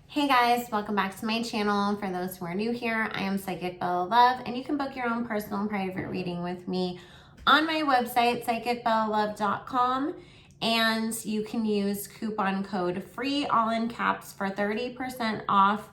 Hey guys, welcome back to my channel. For those who are new here, I am Psychic Bella Love, and you can book your own personal and private reading with me on my website, psychicbellalove.com, and you can use coupon code FREE, all in caps, for 30% off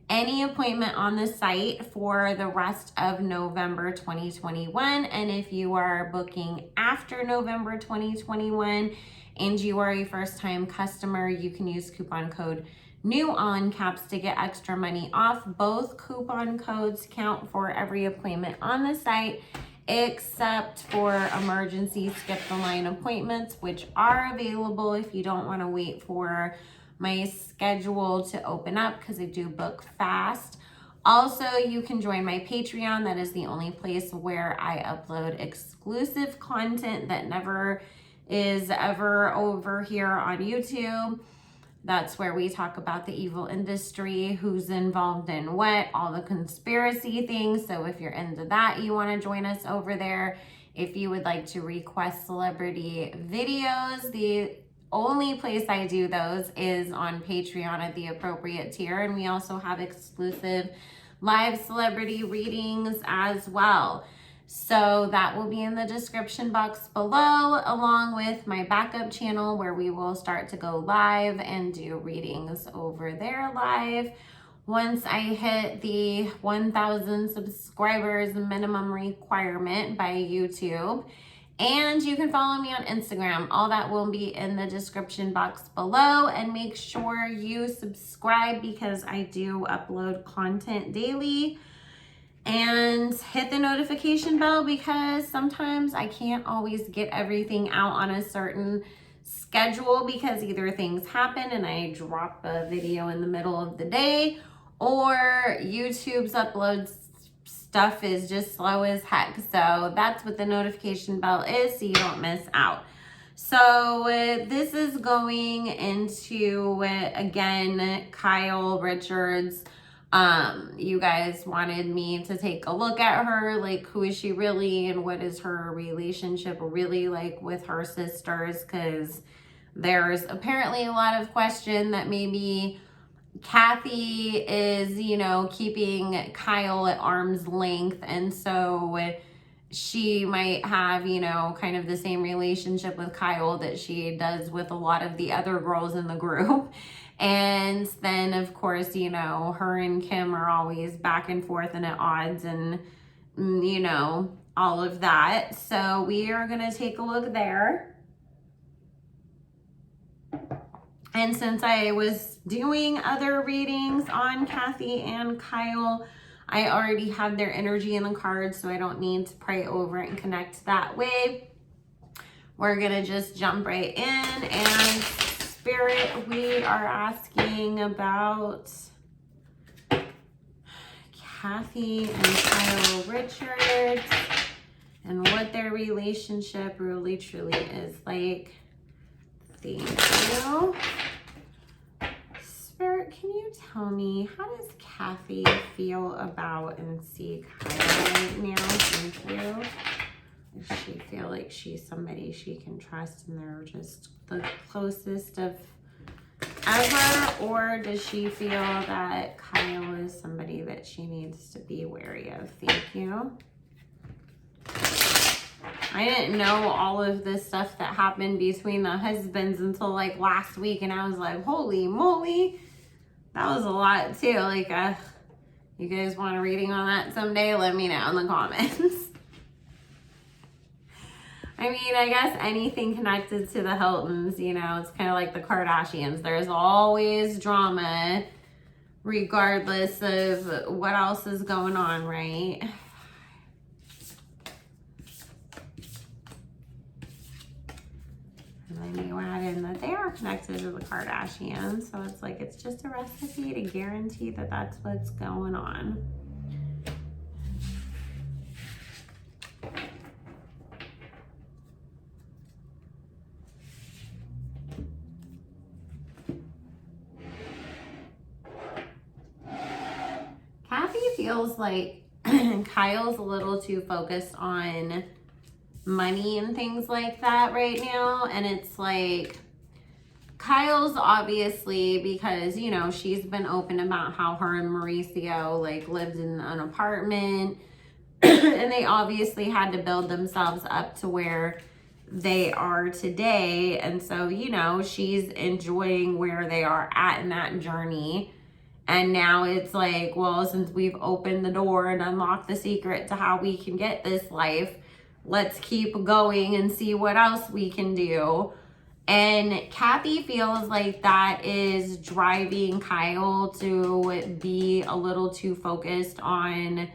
any appointment on the site for the rest of November 2021. And if you are booking after November 2021 and you are a first-time customer, you can use coupon code new on caps to get extra money off. Both coupon codes count for every appointment on the site, except for emergency skip the line appointments, which are available if you don't want to wait for my schedule to open up, because I do book fast. Also, you can join my Patreon. That is the only place where I upload exclusive content that never is ever over here on YouTube. That's where we talk about the evil industry, who's involved in what, all the conspiracy things. So if you're into that, you want to join us over there. If you would like to request celebrity videos, the only place I do those is on Patreon at the appropriate tier. And we also have exclusive live celebrity readings as well. So that will be in the description box below, along with my backup channel where we will start to go live and do readings over there live once I hit the 1,000 subscribers minimum requirement by YouTube. And you can follow me on Instagram. All that will be in the description box below. And make sure you subscribe, because I do upload content daily. And hit the notification bell, because sometimes I can't always get everything out on a certain schedule, because either things happen and I drop a video in the middle of the day, or YouTube's upload stuff is just slow as heck. So that's what the notification bell is, so you don't miss out. So this is going into, again, Kyle Richards. You guys wanted me to take a look at her, like, who is she really, and what is her relationship really like with her sisters, because there's apparently a lot of question that maybe Kathy is, keeping Kyle at arm's length, and so she might have, kind of the same relationship with Kyle that she does with a lot of the other girls in the group. And then, of course, her and Kim are always back and forth and at odds, and, all of that. So we are going to take a look there. And since I was doing other readings on Kathy and Kyle, I already had their energy in the cards, so I don't need to pray over it and connect that way. We're going to just jump right in. And Spirit, we are asking about Kathy and Kyle Richards and what their relationship really truly is like. Thank you. Spirit, can you tell me, how does Kathy feel about and see Kyle right now? Thank you. Does she feel like she's somebody she can trust and they're just the closest of ever? Or does she feel that Kyle is somebody that she needs to be wary of? Thank you. I didn't know all of this stuff that happened between the husbands until like last week, and I was like, holy moly, that was a lot too. Like, you guys want a reading on that someday? Let me know in the comments. I mean, I guess anything connected to the Hiltons, it's kind of like the Kardashians. There's always drama regardless of what else is going on, right? And then you add in that they are connected to the Kardashians. So it's like, it's just a recipe to guarantee that that's what's going on. Kathy feels like Kyle's a little too focused on money and things like that right now. And it's like Kyle's obviously, because, you know, she's been open about how her and Mauricio like lived in an apartment and they obviously had to build themselves up to where they are today. And so, you know, she's enjoying where they are at in that journey. And now it's like, well, since we've opened the door and unlocked the secret to how we can get this life, let's keep going and see what else we can do. And Kathy feels like that is driving Kyle to be a little too focused on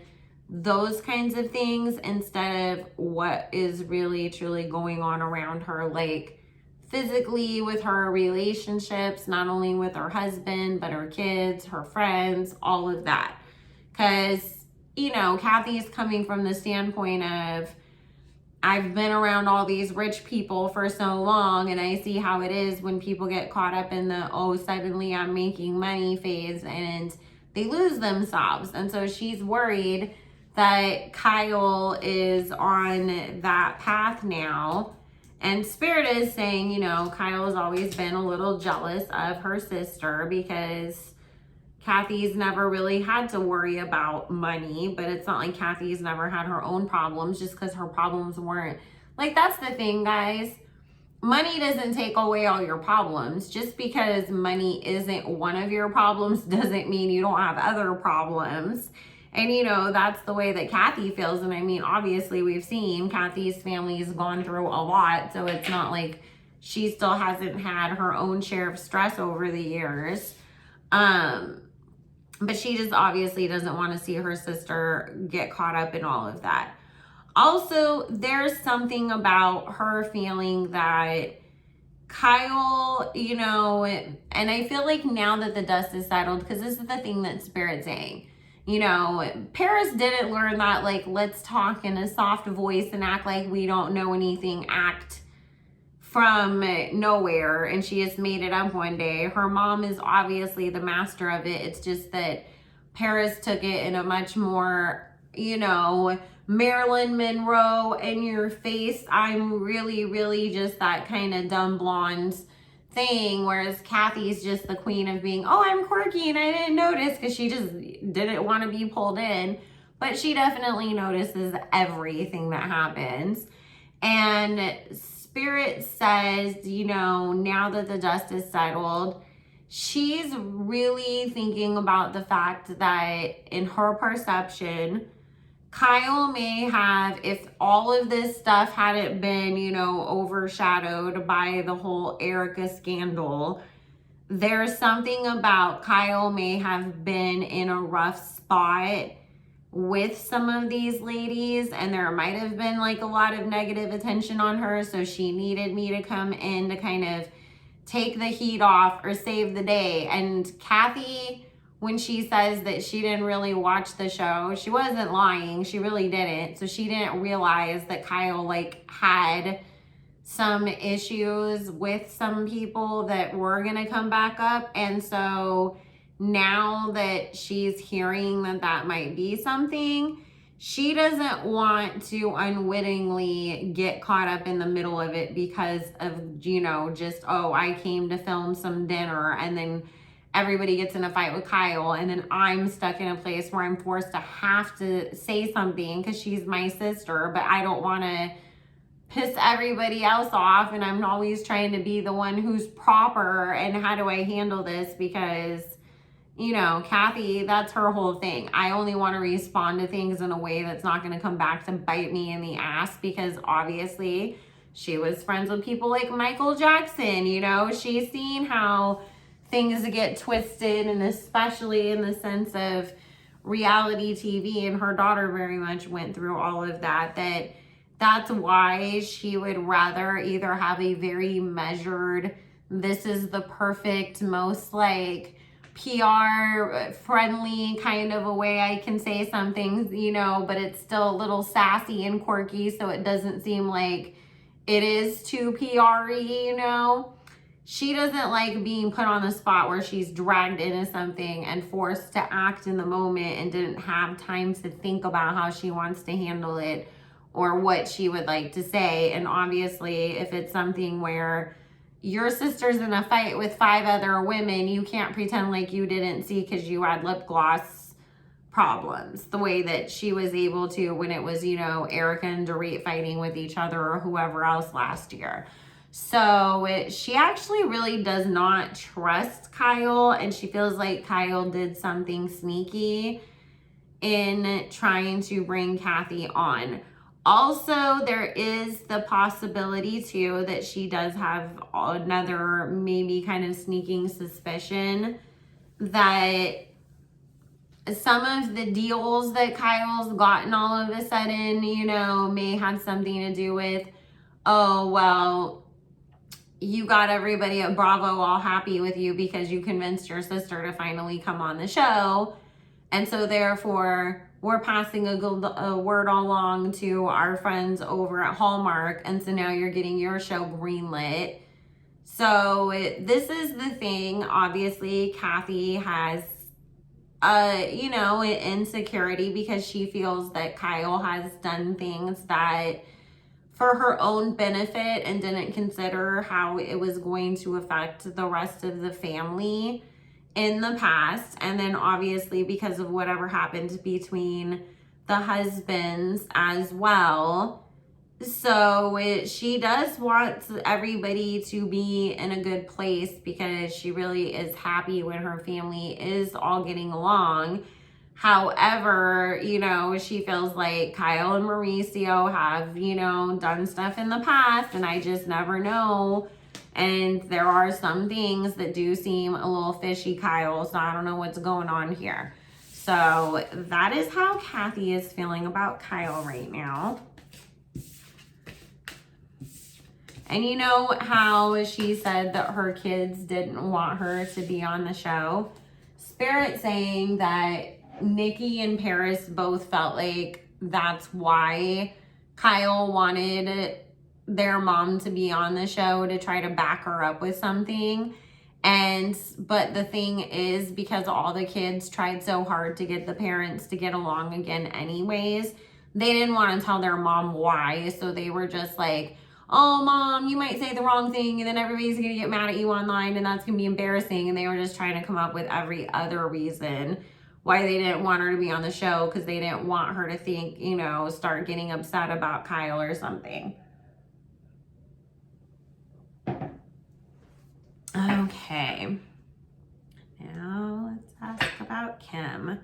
those kinds of things instead of what is really truly going on around her, like physically with her relationships, not only with her husband, but her kids, her friends, all of that. Because, you know, Kathy's coming from the standpoint of, I've been around all these rich people for so long, and I see how it is when people get caught up in the, oh, suddenly I'm making money phase, and they lose themselves. And so she's worried that Kyle is on that path now. And Spirit is saying, you know, Kyle's always been a little jealous of her sister because Kathy's never really had to worry about money, but it's not like Kathy's never had her own problems just because her problems weren't. Like, that's the thing, guys. Money doesn't take away all your problems. Just because money isn't one of your problems doesn't mean you don't have other problems. And, you know, that's the way that Kathy feels. And I mean, obviously, we've seen Kathy's family's gone through a lot. So it's not like she still hasn't had her own share of stress over the years. But she just obviously doesn't want to see her sister get caught up in all of that. Also, there's something about her feeling that Kyle, you know, and I feel like now that the dust is settled, because this is the thing that Spirit's saying. You know, Paris didn't learn that, like, let's talk in a soft voice and act like we don't know anything, act from nowhere, and she just made it up one day. Her mom is obviously the master of it. It's just that Paris took it in a much more, you know, Marilyn Monroe in your face, I'm really, really just that kind of dumb blonde thing, whereas Kathy's just the queen of being, oh, I'm quirky and I didn't notice, because she just didn't want to be pulled in. But she definitely notices everything that happens. And Spirit says, you know, now that the dust is settled, she's really thinking about the fact that in her perception, Kyle may have, if all of this stuff hadn't been, you know, overshadowed by the whole Erica scandal, there's something about Kyle may have been in a rough spot with some of these ladies, and there might have been like a lot of negative attention on her, so she needed me to come in to kind of take the heat off or save the day. And Kathy, when she says that she didn't really watch the show, she wasn't lying. She really didn't. So she didn't realize that Kyle like had some issues with some people that were gonna come back up. And so now that she's hearing that that might be something, she doesn't want to unwittingly get caught up in the middle of it because of, you know, just, oh, I came to film some dinner and then everybody gets in a fight with Kyle, and then I'm stuck in a place where I'm forced to have to say something because she's my sister, but I don't want to piss everybody else off, and I'm always trying to be the one who's proper, and how do I handle this? Because, you know, Kathy, that's her whole thing. I only want to respond to things in a way that's not going to come back to bite me in the ass, because obviously she was friends with people like Michael Jackson. You know, she's seen how things get twisted, and especially in the sense of reality TV, and her daughter very much went through all of that. That's why she would rather either have a very measured, this is the perfect, most like PR friendly kind of a way I can say some things, you know, but it's still a little sassy and quirky, so it doesn't seem like it is too PR-y, you know. She doesn't like being put on the spot where she's dragged into something and forced to act in the moment and didn't have time to think about how she wants to handle it or what she would like to say. And obviously, if it's something where, your sister's in a fight with 5 other women, you can't pretend like you didn't see because you had lip gloss problems the way that she was able to when it was, you know, Erica and Dorit fighting with each other or whoever else last year. So she actually really does not trust Kyle, and she feels like Kyle did something sneaky in trying to bring Kathy on. Also, there is the possibility too that she does have another maybe kind of sneaking suspicion that some of the deals that Kyle's gotten all of a sudden, you know, may have something to do with, oh, well, you got everybody at Bravo all happy with you because you convinced your sister to finally come on the show. And so therefore, we're passing a word along to our friends over at Hallmark. And so now you're getting your show greenlit. So this is the thing. Obviously, Kathy has, you know, insecurity because she feels that Kyle has done things that for her own benefit and didn't consider how it was going to affect the rest of the family in the past. And then obviously because of whatever happened between the husbands as well. So she does want everybody to be in a good place because she really is happy when her family is all getting along. However, you know, she feels like Kyle and Mauricio have, you know, done stuff in the past, and I just never know. And there are some things that do seem a little fishy, Kyle, so I don't know what's going on here. So that is how Kathy is feeling about Kyle right now. And you know how she said that her kids didn't want her to be on the show? Spirit saying that Nikki and Paris both felt like that's why Kyle wanted their mom to be on the show, to try to back her up with something. But the thing is, because all the kids tried so hard to get the parents to get along again anyways, they didn't want to tell their mom why. So they were just like, oh, mom, you might say the wrong thing and then everybody's going to get mad at you online and that's going to be embarrassing. And they were just trying to come up with every other reason why they didn't want her to be on the show, because they didn't want her to think, you know, start getting upset about Kyle or something. Okay. Now let's ask about Kim.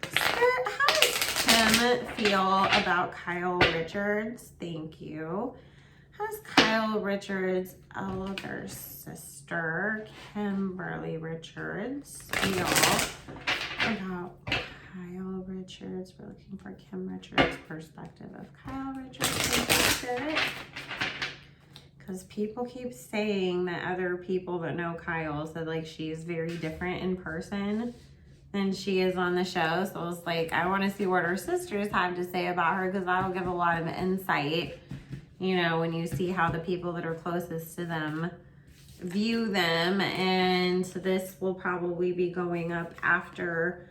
Spirit, how does Kim feel about Kyle Richards? Thank you. How does Kyle Richards' elder sister, Kimberly Richards, feel about Kyle Richards? We're looking for Kim Richards' perspective of Kyle Richards. Because people keep saying that other people that know Kyle said like she's very different in person than she is on the show. So it's like, I want to see what her sisters have to say about her, because that'll give a lot of insight, you know, when you see how the people that are closest to them view them. And this will probably be going up after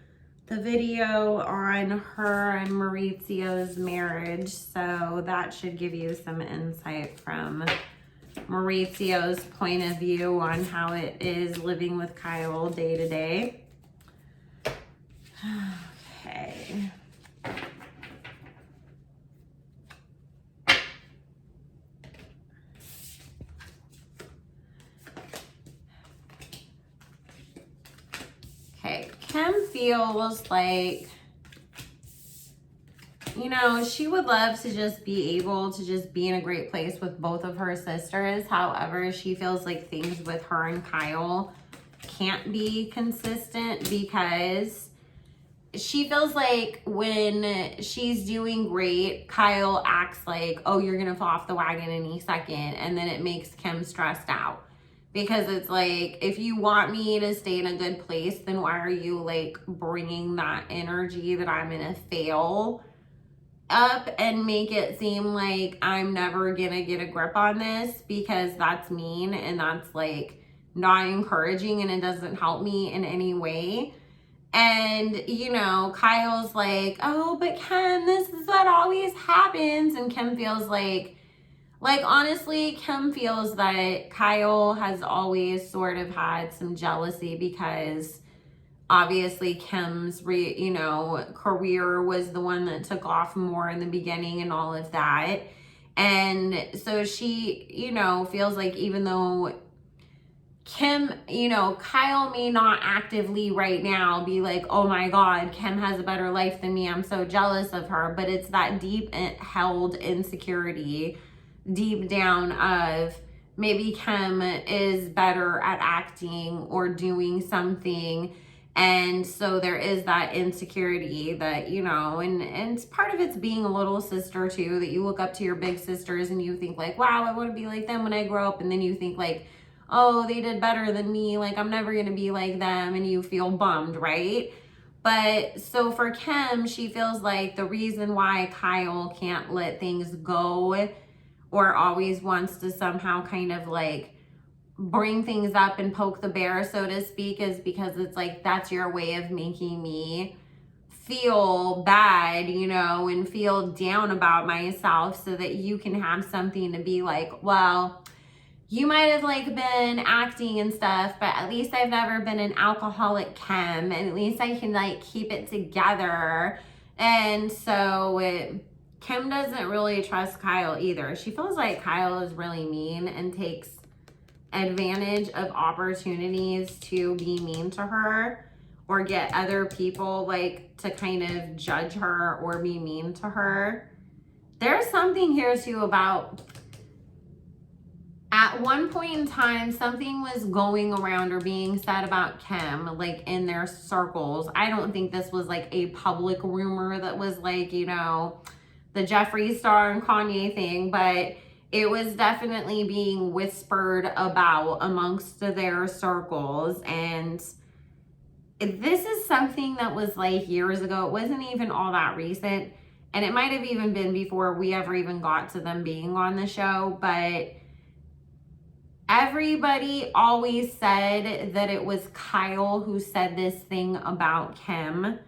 the video on her and Mauricio's marriage. So that should give you some insight from Mauricio's point of view on how it is living with Kyle day to day. Okay. Okay, Kim feels like, you know, she would love to just be able to just be in a great place with both of her sisters. However, she feels like things with her and Kyle can't be consistent, because she feels like when she's doing great, Kyle acts like, oh, you're gonna fall off the wagon any second, and then it makes Kim stressed out. Because it's like, if you want me to stay in a good place, then why are you like bringing that energy that I'm gonna fail up and make it seem like I'm never gonna get a grip on this? Because that's mean and that's like not encouraging, and it doesn't help me in any way. And, you know, Kyle's like, oh, but Kim, this is what always happens. And Kim feels like, Like, honestly, Kim feels that Kyle has always sort of had some jealousy because obviously Kim's career was the one that took off more in the beginning and all of that. And so she, feels like even though Kim, Kyle may not actively right now be like, oh my God, Kim has a better life than me, I'm so jealous of her. But it's that deep held insecurity deep down of maybe Kim is better at acting or doing something. And so there is that insecurity that, and part of it's being a little sister too, that you look up to your big sisters and you think like, wow, I want to be like them when I grow up. And then you think like, oh, they did better than me, like I'm never going to be like them, and you feel bummed, right? But so for Kim, she feels like the reason why Kyle can't let things go or always wants to somehow kind of like bring things up and poke the bear, so to speak, is because it's like, that's your way of making me feel bad, and feel down about myself so that you can have something to be like, well, you might have like been acting and stuff, but at least I've never been an alcoholic, Kim, and at least I can like keep it together. And so Kim doesn't really trust Kyle either. She feels like Kyle is really mean and takes advantage of opportunities to be mean to her or get other people like to kind of judge her or be mean to her. There's something here too about, at one point in time, something was going around or being said about Kim, like in their circles. I don't think this was like a public rumor that was like, the Jeffree Star and Kanye thing, but it was definitely being whispered about amongst their circles. And this is something that was like years ago. It wasn't even all that recent. And it might have even been before we ever even got to them being on the show, but everybody always said that it was Kyle who said this thing about Kim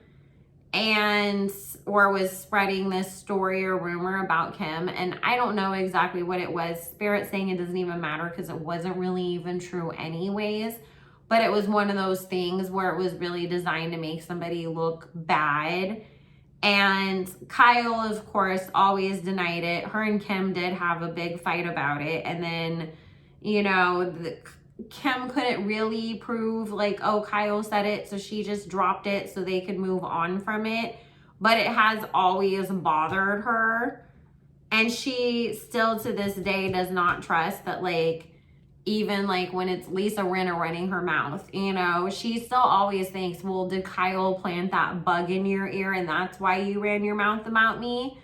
or was spreading this story or rumor about Kim. And I don't know exactly what it was. Spirit saying it doesn't even matter because it wasn't really even true anyways. But it was one of those things where it was really designed to make somebody look bad. And Kyle, of course, always denied it. Her and Kim did have a big fight about it. And then Kim couldn't really prove like, oh, Kyle said it, so she just dropped it so they could move on from it. But it has always bothered her. And she still to this day does not trust that, like, even like when it's Lisa Rinna running her mouth, she still always thinks, well, did Kyle plant that bug in your ear and that's why you ran your mouth about me?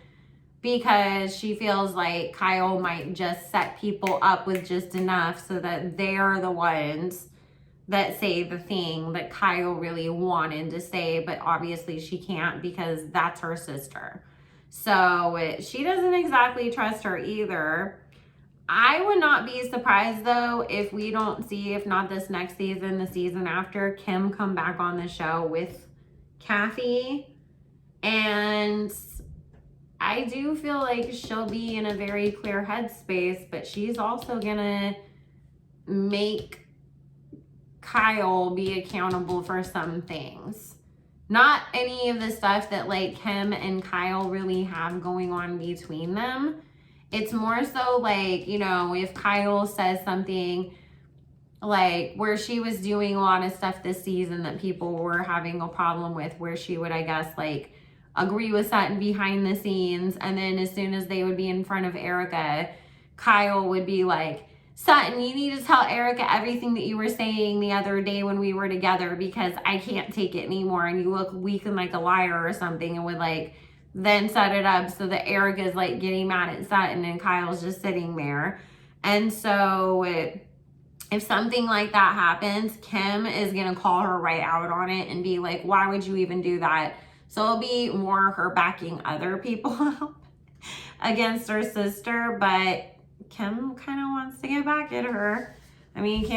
Because she feels like Kyle might just set people up with just enough so that they're the ones that say the thing that Kyle really wanted to say, but obviously she can't because that's her sister. So she doesn't exactly trust her either. I would not be surprised though if we don't see, if not this next season, the season after, Kim come back on the show with Kathy. And I do feel like she'll be in a very clear headspace, but she's also gonna make Kyle be accountable for some things. Not any of the stuff that like Kim and Kyle really have going on between them. It's more so like, if Kyle says something like where she was doing a lot of stuff this season that people were having a problem with, where she would, I guess, like agree with Sutton behind the scenes, and then as soon as they would be in front of Erica, Kyle would be like, Sutton, you need to tell Erica everything that you were saying the other day when we were together because I can't take it anymore and you look weak and like a liar or something, and would like then set it up so that Erica's like getting mad at Sutton and Kyle's just sitting there. And so if something like that happens, Kim is going to call her right out on it and be like, why would you even do that? So it'll be more her backing other people up against her sister, but Kim kind of wants to get back at her. I mean,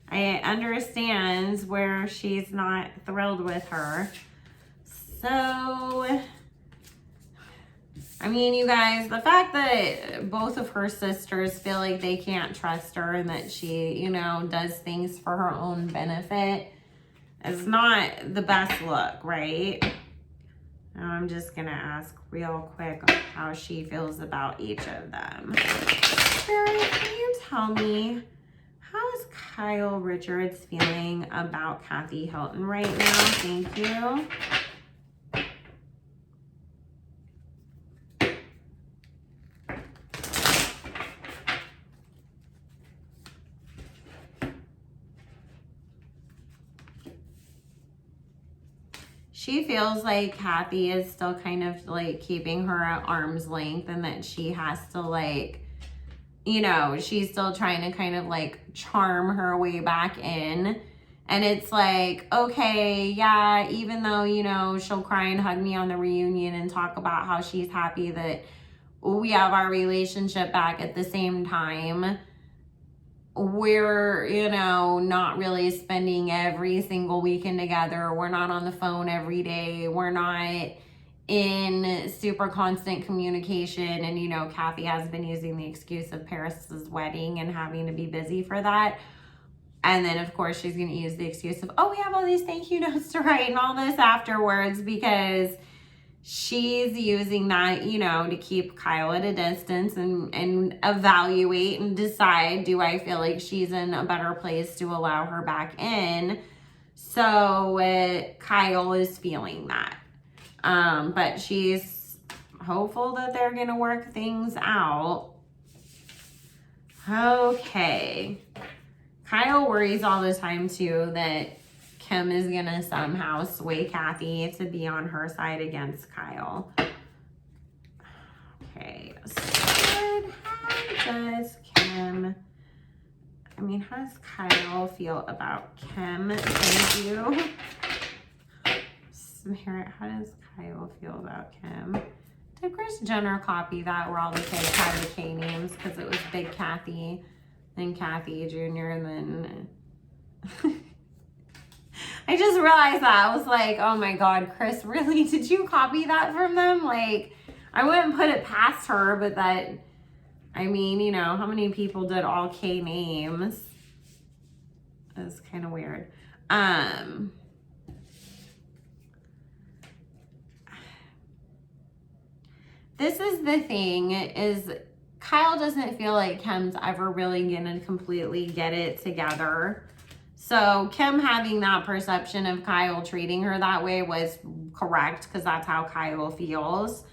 I understand where she's not thrilled with her. So I mean, you guys, the fact that both of her sisters feel like they can't trust her and that she, you know, does things for her own benefit is not the best look, right? Now I'm just going to ask real quick how she feels about each of them. Spirit, can you tell me, how is Kyle Richards feeling about Kathy Hilton right now? Thank you. She feels like Kathy is still kind of like keeping her at arm's length and that she has to like, you know, she's still trying to kind of like charm her way back in. And it's like, okay, yeah, even though, you know, she'll cry and hug me on the reunion and talk about how she's happy that we have our relationship back, at the same time, we're, you know, not really spending every single weekend together. We're not on the phone every day. We're not in super constant communication. And, you know, Kathy has been using the excuse of Paris's wedding and having to be busy for that. And then, of course, she's going to use the excuse of, oh, we have all these thank you notes to write and all this afterwards, because she's using that, you know, to keep Kyle at a distance and evaluate and decide, do I feel like she's in a better place to allow her back in? So Kyle is feeling that. But she's hopeful that they're going to work things out. Okay. Kyle worries all the time, too, that Kim is going to somehow sway Kathy to be on her side against Kyle. Okay, so how does Kim, how does Kyle feel about Kim? Thank you. Spirit, how does Kyle feel about Kim? Did Kris Jenner copy that where all the kids had the K names because it was Big Kathy, then Kathy Jr., and then... I just realized that. I was like, oh my God, Kris, really? Did you copy that from them? Like, I wouldn't put it past her, but that, you know, how many people did all K names? That's kind of weird. This is the thing, is Kyle doesn't feel like Kim's ever really gonna completely get it together. So Kim having that perception of Kyle treating her that way was correct, because that's how Kyle feels.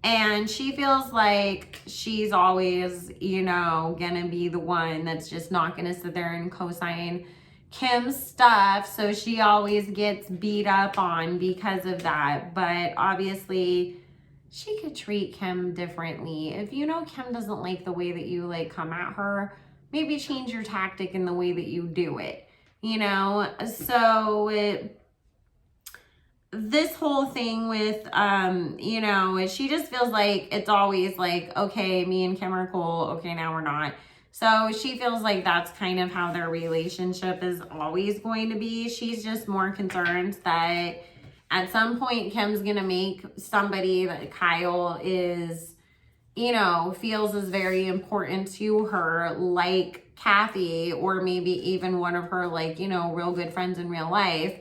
And she feels like she's always, you know, gonna be the one that's just not gonna sit there and co-sign Kim's stuff. So she always gets beat up on because of that. But obviously, she could treat Kim differently. If you know Kim doesn't like the way that you like come at her, maybe change your tactic in the way that you do it. You know, so this whole thing with, you know, she just feels like it's always like, okay, me and Kim are cool. Okay, now we're not. So she feels like that's kind of how their relationship is always going to be. She's just more concerned that at some point Kim's going to make somebody that Kyle is, you know, feels is very important to her, like Kathy, or maybe even one of her, like, you know, real good friends in real life,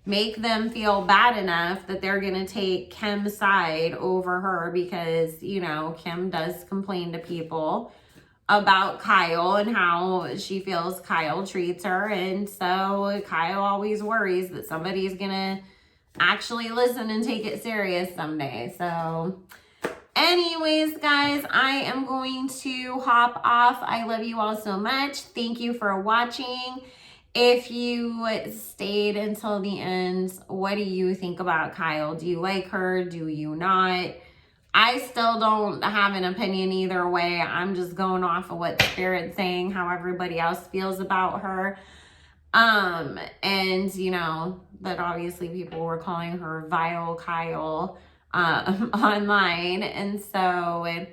make them feel bad enough that they're going to take Kim's side over her, because, you know, Kim does complain to people about Kyle and how she feels Kyle treats her. And so Kyle always worries that somebody's going to actually listen and take it serious someday. So anyways, guys, I am going to hop off. I love you all so much. Thank you for watching. If you stayed until the end, what do you think about Kyle? Do you like her? Do you not? I still don't have an opinion either way. I'm just going off of what Spirit's saying, how everybody else feels about her. And you know, that obviously people were calling her Vile Kyle online. And so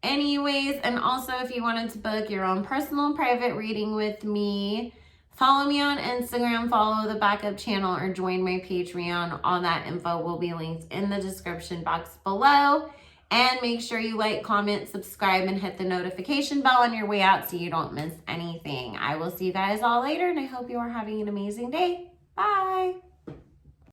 anyways, and also if you wanted to book your own personal private reading with me, follow me on Instagram, follow the backup channel, or join my Patreon. All that info will be linked in the description box below. And make sure you like, comment, subscribe, and hit the notification bell on your way out so you don't miss anything. I will see you guys all later, and I hope you are having an amazing day. Bye.